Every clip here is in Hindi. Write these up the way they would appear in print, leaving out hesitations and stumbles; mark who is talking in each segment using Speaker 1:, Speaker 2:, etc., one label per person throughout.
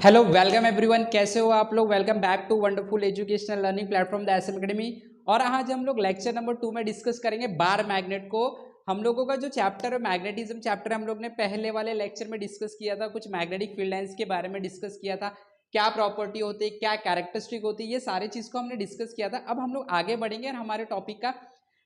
Speaker 1: हेलो वेलकम एवरीवन, कैसे हो आप लोग। Welcome back to wonderful educational learning platform the SM academy. और आज हम लोग लेक्चर नंबर 2 में डिस्कस करेंगे बार मैग्नेट को। हम लोगों का जो चैप्टर है मैग्नेटिज्म चैप्टर, हम लोग ने पहले वाले लेक्चर में डिस्कस किया था, कुछ मैग्नेटिक फील्ड लाइंस के बारे में डिस्कस किया था, क्या प्रॉपर्टी होती है, क्या कैरेक्टरिस्टिक होती है, ये सारी चीज को हमने डिस्कस किया था। अब हम लोग आगे बढ़ेंगे और हमारे टॉपिक का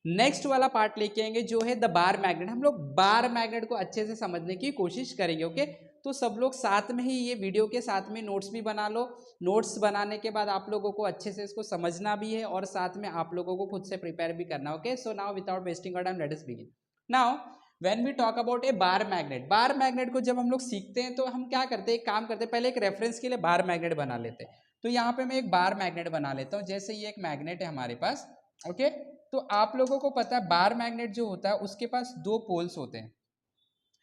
Speaker 1: नेक्स्ट वाला पार्ट लेके आएंगे जो है द बार मैग्नेट। हम लोग बार मैग्नेट को अच्छे से समझने की कोशिश करेंगे। ओके, तो सब लोग साथ में ही ये वीडियो के साथ में नोट्स भी बना लो। नोट्स बनाने के बाद आप लोगों को अच्छे से इसको समझना भी है और साथ में आप लोगों को खुद से प्रिपेयर भी करना। Okay, so now without wasting time let us begin. Now when we talk about a bar magnet को जब हम लोग सीखते हैं तो हम क्या करते हैं, एक काम करते हैं, पहले एक रेफरेंस के लिए बार मैग्नेट बना लेते हैं। तो यहाँ पे मैं एक बार मैग्नेट बना लेता हूँ। जैसे ये एक मैग्नेट है हमारे पास। ओके, तो आप लोगों को पता है बार मैग्नेट जो होता है उसके पास दो पोल्स होते हैं,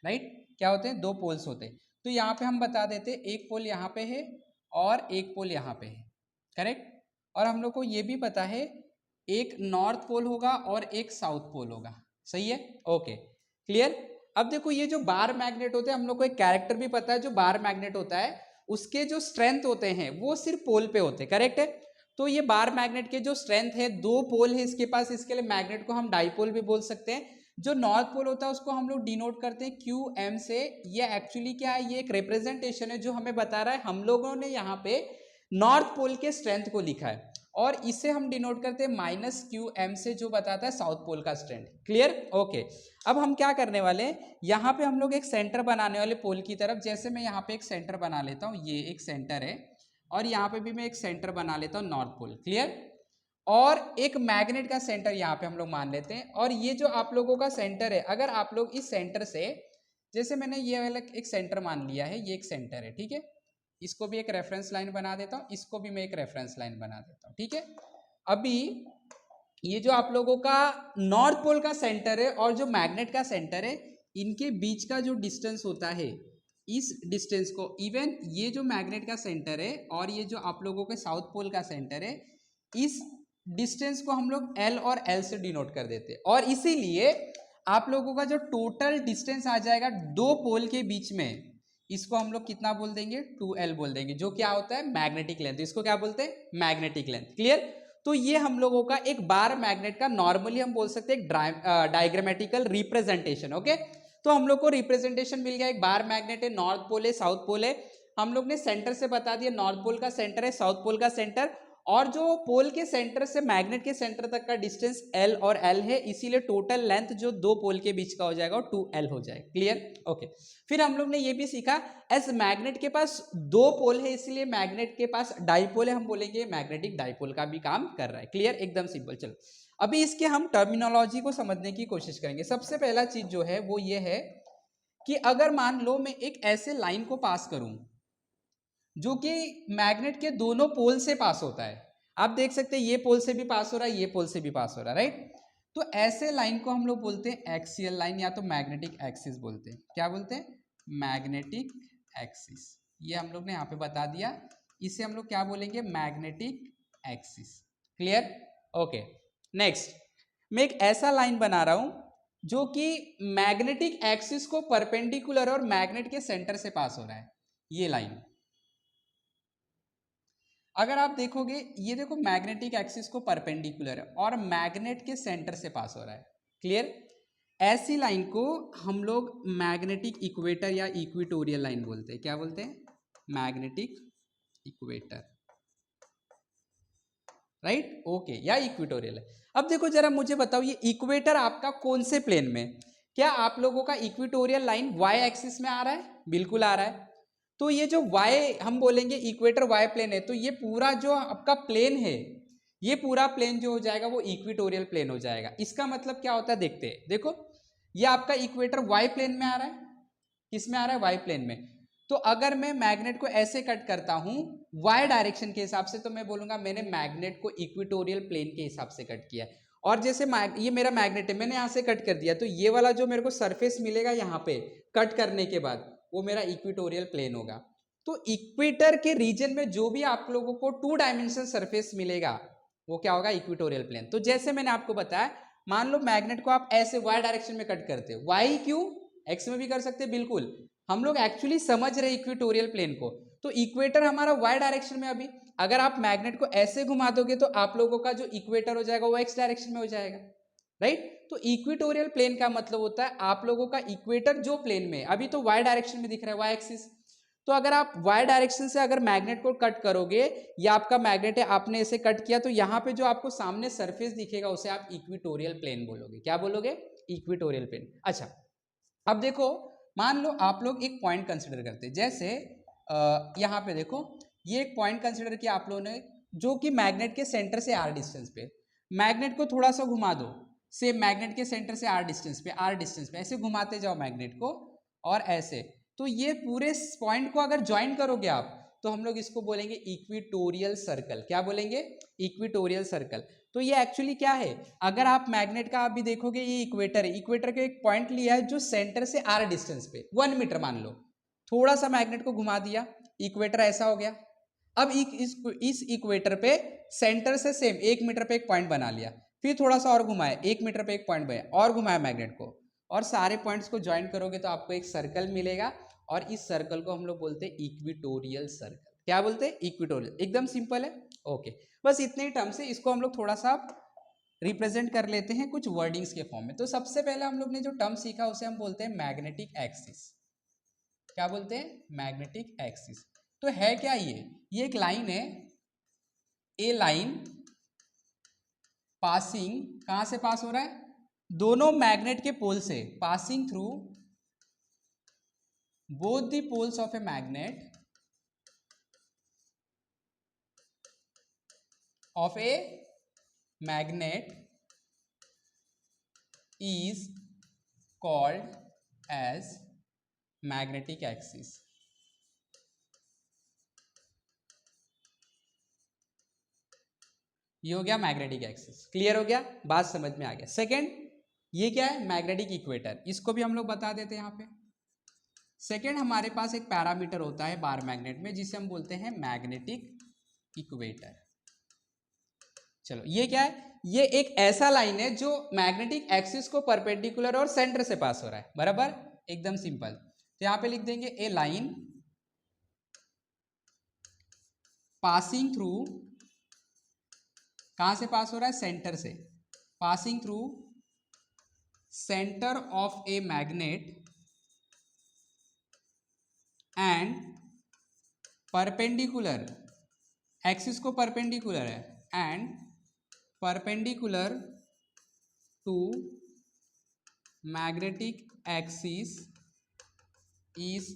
Speaker 1: राइट। क्या होते हैं? दो पोल्स होते हैं। तो यहाँ पे हम बता देते हैं एक पोल यहाँ पे है और एक पोल यहाँ पे है, करेक्ट। और हम लोग को ये भी पता है एक नॉर्थ पोल होगा और एक साउथ पोल होगा, सही है। Okay, clear. अब देखो ये जो बार मैग्नेट होते हैं, हम लोग को एक कैरेक्टर भी पता है। जो बार मैग्नेट होता है उसके जो स्ट्रेंथ होते हैं वो सिर्फ पोल पे होते हैं, करेक्ट है। तो ये बार मैग्नेट के जो स्ट्रेंथ है, दो पोल है इसके पास, इसके लिए मैग्नेट को हम डाइपोल भी बोल सकते हैं। जो नॉर्थ पोल होता है उसको हम लोग डिनोट करते हैं क्यू एम से। ये एक्चुअली क्या है, ये एक रिप्रेजेंटेशन है जो हमें बता रहा है, हम लोगों ने यहाँ पे नॉर्थ पोल के स्ट्रेंथ को लिखा है और इसे हम डिनोट करते हैं माइनस क्यू एम से, जो बताता है साउथ पोल का स्ट्रेंथ। क्लियर। ओके, अब हम क्या करने वाले हैं, यहाँ पे हम लोग एक सेंटर बनाने वाले पोल की तरफ। जैसे मैं यहाँ पे एक सेंटर बना लेता हूँ, ये एक सेंटर है और यहाँ पे भी मैं एक सेंटर बना लेता हूँ, नॉर्थ पोल। क्लियर। और एक मैग्नेट का सेंटर यहाँ पे हम लोग मान लेते हैं। और ये जो आप लोगों का सेंटर है, अगर आप लोग इस सेंटर से, जैसे मैंने ये वाला एक सेंटर मान लिया है, ये एक सेंटर है, ठीक है। इसको भी एक रेफरेंस लाइन बना देता हूँ, इसको भी मैं एक रेफरेंस लाइन बना देता हूँ, ठीक है। अभी ये जो आप लोगों का नॉर्थ पोल का सेंटर है और जो मैग्नेट का सेंटर है, इनके बीच का जो डिस्टेंस होता है, इस डिस्टेंस को, इवन ये जो मैग्नेट का सेंटर है और ये जो आप लोगों के साउथ पोल का सेंटर है, इस डिस्टेंस को हम लोग एल और एल से डिनोट कर देते हैं। और इसीलिए आप लोगों का जो टोटल डिस्टेंस आ जाएगा दो पोल के बीच में, इसको हम लोग कितना बोल देंगे, 2L बोल देंगे, जो क्या होता है मैग्नेटिक लेंथ। इसको क्या बोलते हैं, मैग्नेटिक लेंथ। क्लियर। तो ये हम लोगों का एक बार मैग्नेट का नॉर्मली हम बोल सकते हैं एक डायग्रामेटिकल रिप्रेजेंटेशन। ओके, तो हम लोग को रिप्रेजेंटेशन मिल गया, एक बार मैग्नेट है, नॉर्थ पोल है, साउथ पोल है। हम लोग ने सेंटर से बता दिया, नॉर्थ पोल का सेंटर है, साउथ पोल का सेंटर। और जो पोल के सेंटर से मैग्नेट के सेंटर तक का डिस्टेंस L और L है, इसीलिए टोटल लेंथ जो दो पोल के बीच का हो जाएगा वो 2L हो जाएगा। क्लियर। ओके, फिर हम लोग ने ये भी सीखा, एस मैग्नेट के पास दो पोल है, इसलिए मैग्नेट के पास डाइपोल है, हम बोलेंगे मैग्नेटिक डाइपोल का भी काम कर रहा है। क्लियर, एकदम सिंपल। चलो अभी इसके हम टर्मिनोलॉजी को समझने की कोशिश करेंगे। सबसे पहला चीज जो है वो ये है कि अगर मान लो मैं एक ऐसे लाइन को पास करूं जो कि मैग्नेट के दोनों पोल से पास होता है, आप देख सकते हैं ये पोल से भी पास हो रहा है, ये पोल से भी पास हो रहा है, राइट। तो ऐसे लाइन को हम लोग बोलते हैं एक्सियल लाइन या तो मैग्नेटिक एक्सिस बोलते हैं। क्या बोलते हैं, मैग्नेटिक एक्सिस। ये हम लोग ने यहाँ पे बता दिया, इसे हम लोग क्या बोलेंगे, magnetic axis. Clear. Okay, next मैं एक ऐसा लाइन बना रहा हूं जो कि मैग्नेटिक एक्सिस को परपेंडिकुलर और मैग्नेट के सेंटर से पास हो रहा है, ये लाइन। अगर आप देखोगे, ये देखो मैग्नेटिक एक्सिस को परपेंडिकुलर है और मैग्नेट के सेंटर से पास हो रहा है। क्लियर। ऐसी लाइन को हम लोग मैग्नेटिक इक्वेटर या इक्वेटोरियल लाइन बोलते हैं। क्या बोलते हैं, मैग्नेटिक इक्वेटर, राइट। ओके, या इक्वेटोरियल है। अब देखो जरा मुझे बताओ, ये इक्वेटर आपका कौन से प्लेन में, क्या आप लोगों का इक्वेटोरियल लाइन वाई एक्सिस में आ रहा है, बिल्कुल आ रहा है। तो ये जो वाई हम बोलेंगे इक्वेटर वाई प्लेन है, तो ये पूरा जो आपका प्लेन है, ये पूरा प्लेन जो हो जाएगा वो इक्वेटोरियल प्लेन हो जाएगा। इसका मतलब क्या होता है, देखते हैं। देखो ये आपका इक्वेटर वाई प्लेन में आ रहा है, किस में आ रहा है, वाई प्लेन में। तो अगर मैं मैग्नेट को ऐसे कट करता हूं वाई डायरेक्शन के हिसाब से, तो मैं बोलूंगा मैंने मैग्नेट को इक्वेटोरियल प्लेन के हिसाब से कट किया है। और जैसे ये मेरा मैग्नेट है, मैंने यहां से कट कर दिया, तो ये वाला जो मेरे को सरफेस मिलेगा यहाँ पे कट करने के बाद, वो मेरा इक्वेटोरियल प्लेन होगा। तो इक्वेटर के रीजन में जो भी आप लोगों को 2 डायमेंशनल सरफेस मिलेगा वो क्या होगा, इक्वेटोरियल प्लेन। तो जैसे मैंने आपको बताया, मान लो मैग्नेट को आप ऐसे वाई डायरेक्शन में कट करते हो, वाई क्यों, एक्स में भी कर सकते हैं, बिल्कुल। हम लोग एक्चुअली समझ रहे इक्वेटोरियल प्लेन को, तो इक्वेटर हमारा वाई डायरेक्शन में, अभी अगर आप मैग्नेट को ऐसे घुमा दोगे तो आप लोगों का जो इक्वेटर हो जाएगा वो एक्स डायरेक्शन में हो जाएगा, राइट। तो इक्वेटोरियल प्लेन का मतलब होता है आप लोगों का इक्वेटर जो प्लेन में, अभी तो वाई डायरेक्शन में दिख रहा है, वाई एक्सिस। तो अगर आप वाई डायरेक्शन से अगर मैग्नेट को कट करोगे, या आपका मैग्नेट है आपने इसे कट किया, तो यहाँ पे जो आपको सामने सरफेस दिखेगा उसे आप इक्वेटोरियल प्लेन बोलोगे। क्या बोलोगे? Equatorial plane. अच्छा, अब देखो, मान लो आप लोग एक पॉइंट कंसिडर करते हैं, जैसे यहाँ पे देखो, ये एक पॉइंट कंसिडर किया आप लोगों ने, जो कि मैग्नेट के सेंटर से आर डिस्टेंस पे। मैग्नेट को थोड़ा सा घुमा दो, से मैग्नेट के सेंटर से आर डिस्टेंस पे ऐसे घुमाते जाओ मैग्नेट को, और ऐसे। तो ये पूरे पॉइंट को अगर ज्वाइन करोगे आप, तो हम लोग इसको बोलेंगे इक्वेटोरियल सर्कल। क्या बोलेंगे? Equatorial circle. तो ये एक्चुअली क्या है, अगर आप मैग्नेट का आप भी देखोगे, ये इक्वेटर है, इक्वेटर के एक पॉइंट लिया है जो सेंटर से आर डिस्टेंस पे 1 मीटर मान लो, थोड़ा सा मैग्नेट को घुमा दिया, इक्वेटर ऐसा हो गया। अब इस इक्वेटर पे सेंटर से सेम 1 मीटर पे एक पॉइंट बना लिया, फिर थोड़ा सा और घुमाया, 1 मीटर पे एक पॉइंट बनाया और घुमाया मैग्नेट को, और सारे पॉइंट्स को ज्वाइन करोगे तो आपको एक सर्कल मिलेगा, और इस सर्कल को हम लोग बोलते हैं इक्वेटोरियल सर्कल। क्या बोलते हैं? इक्वेटोरियल। एकदम सिंपल है। ओके, बस इतने ही टर्म से इसको हम लोग थोड़ा सा रिप्रेजेंट कर लेते हैं कुछ वर्डिंग्स के फॉर्म में। तो सबसे पहले हम लोग ने जो टर्म सीखा उसे हम बोलते हैं मैग्नेटिक एक्सिस। क्या बोलते हैं? Magnetic axis. तो है क्या ये एक लाइन है, ए लाइन पासिंग, कहां से पास हो रहा है? दोनों मैग्नेट के पोल से, passing through both the poles of a magnet is called as magnetic axis। ये हो गया मैग्नेटिक एक्सिस। क्लियर हो गया? बात समझ में आ गया। सेकंड, ये क्या है? Magnetic equator. इसको भी हम लोग बता देते हैं यहाँ पे। सेकंड, हमारे पास एक पैरामीटर होता है बार मैग्नेट में, जिसे हम बोलते हैं मैग्नेटिक इक्वेटर। चलो, ये क्या है? ये एक ऐसा लाइन है जो मैग्नेटिक एक्सिस को परपेंडिकुलर और सेंटर से पास हो रहा है, बराबर, एकदम सिंपल। तो यहां पे लिख देंगे ए लाइन पासिंग थ्रू, कहां से पास हो रहा है? सेंटर से। Passing through centre of a magnet and perpendicular, axis को परपेंडिकुलर है, and perpendicular to magnetic axis is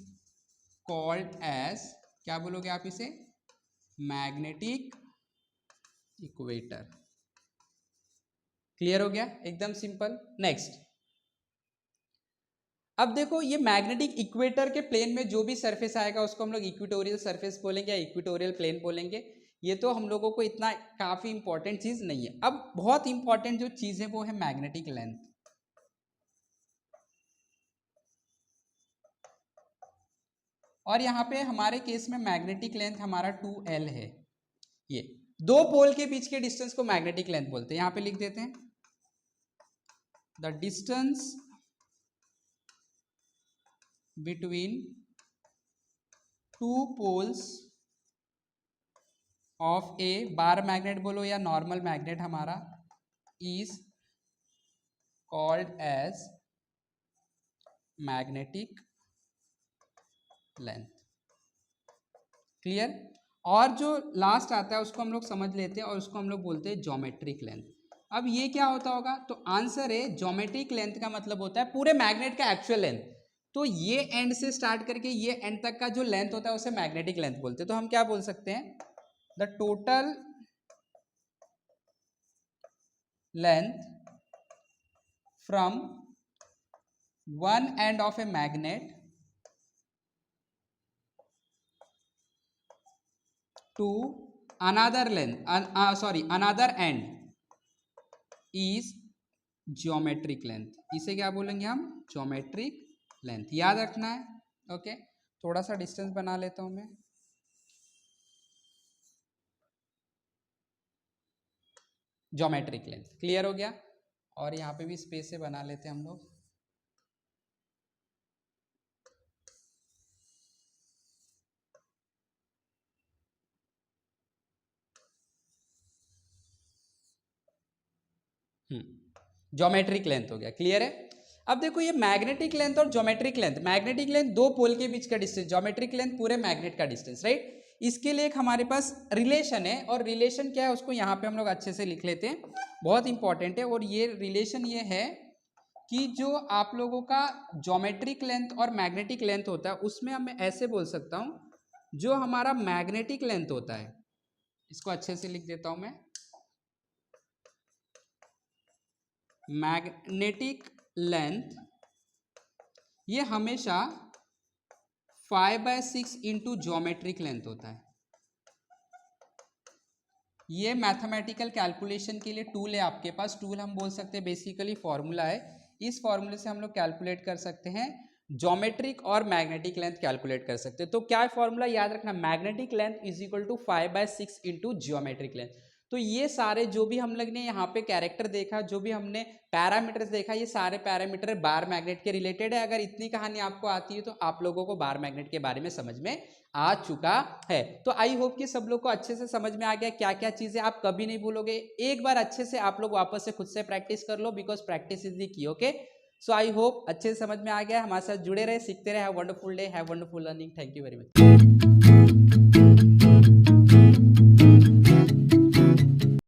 Speaker 1: called as, क्या बोलोगे आप इसे? Magnetic equator. क्लियर हो गया? एकदम सिंपल। नेक्स्ट, अब देखो, ये मैग्नेटिक इक्वेटर के प्लेन में जो भी सरफेस आएगा उसको हम लोग इक्वेटोरियल सरफेस बोलेंगे या इक्वेटोरियल प्लेन बोलेंगे। ये तो हम लोगों को इतना काफी इंपॉर्टेंट चीज नहीं है। अब बहुत इंपॉर्टेंट जो चीज है वो है मैग्नेटिक लेंथ। और यहाँ पे हमारे केस में मैग्नेटिक लेंथ हमारा 2L है। ये दो पोल के बीच के डिस्टेंस को मैग्नेटिक लेंथ बोलते हैं। यहाँ पे लिख देते हैं the distance between two poles of a, bar magnet बोलो या नॉर्मल मैग्नेट हमारा, is called as magnetic length. Clear? और जो लास्ट आता है उसको हम लोग समझ लेते हैं और उसको हम लोग बोलते हैं ज्योमेट्रिक लेंथ। अब ये क्या होता होगा? तो आंसर है ज्योमेट्रिक लेंथ का मतलब होता है पूरे मैग्नेट का एक्चुअल लेंथ। तो ये एंड से स्टार्ट करके ये एंड तक का जो लेंथ होता है उसे मैग्नेटिक लेंथ बोलते हैं। तो हम क्या बोल सकते हैं? The total length from one end of a magnet to another length, another end is geometric length। इसे क्या बोलेंगे हम? geometric length। याद रखना है। ओके, थोड़ा सा डिस्टेंस बना लेता हूं मैं। geometric length क्लियर हो गया? और यहाँ पे भी स्पेस से बना लेते हैं हम लोग। ज्योमेट्रिक लेंथ हो गया, क्लियर है। अब देखो ये मैग्नेटिक लेंथ और ज्योमेट्रिक लेंथ, मैग्नेटिक लेंथ दो पोल के बीच का डिस्टेंस, ज्योमेट्रिक लेंथ पूरे मैग्नेट का डिस्टेंस, राइट। इसके लिए एक हमारे पास रिलेशन है, और रिलेशन क्या है उसको यहाँ पे हम लोग अच्छे से लिख लेते हैं, बहुत इंपॉर्टेंट है। और ये रिलेशन ये है कि जो आप लोगों का ज्योमेट्रिक लेंथ और मैग्नेटिक लेंथ होता है उसमें हम ऐसे बोल सकता हूँ, जो हमारा मैग्नेटिक लेंथ होता है, इसको अच्छे से लिख देता हूं मैं, मैग्नेटिक लेंथ ये हमेशा 5/6 इंटू ज्योमेट्रिक लेंथ होता है। ये मैथमेटिकल कैलकुलेशन के लिए टूल है आपके पास, टूल हम बोल सकते हैं बेसिकली फॉर्मूला है, इस फॉर्मूले से हम लोग कैलकुलेट कर सकते हैं ज्योमेट्रिक और मैग्नेटिक लेंथ कैलकुलेट कर सकते हैं। तो क्या फॉर्मूला याद रखना, magnetic length is equal to 5/6 into geometric length. तो ये सारे जो भी हम लोग ने यहाँ पे कैरेक्टर देखा, जो भी हमने पैरामीटर्स देखा, ये सारे पैरामीटर बार मैग्नेट के रिलेटेड है। अगर इतनी कहानी आपको आती है तो आप लोगों को बार मैग्नेट के बारे में समझ में आ चुका है। तो आई होप कि सब लोग को अच्छे से समझ में आ गया क्या क्या चीजें आप कभी नहीं भूलोगे। एक बार अच्छे से आप लोग वापस से खुद से प्रैक्टिस कर लो, because practice is the key. Okay, so I hope अच्छे से समझ में आ गया, हमारे साथ जुड़े रहे, सीखते रहे। Have wonderful day, have wonderful learning. Thank you very much.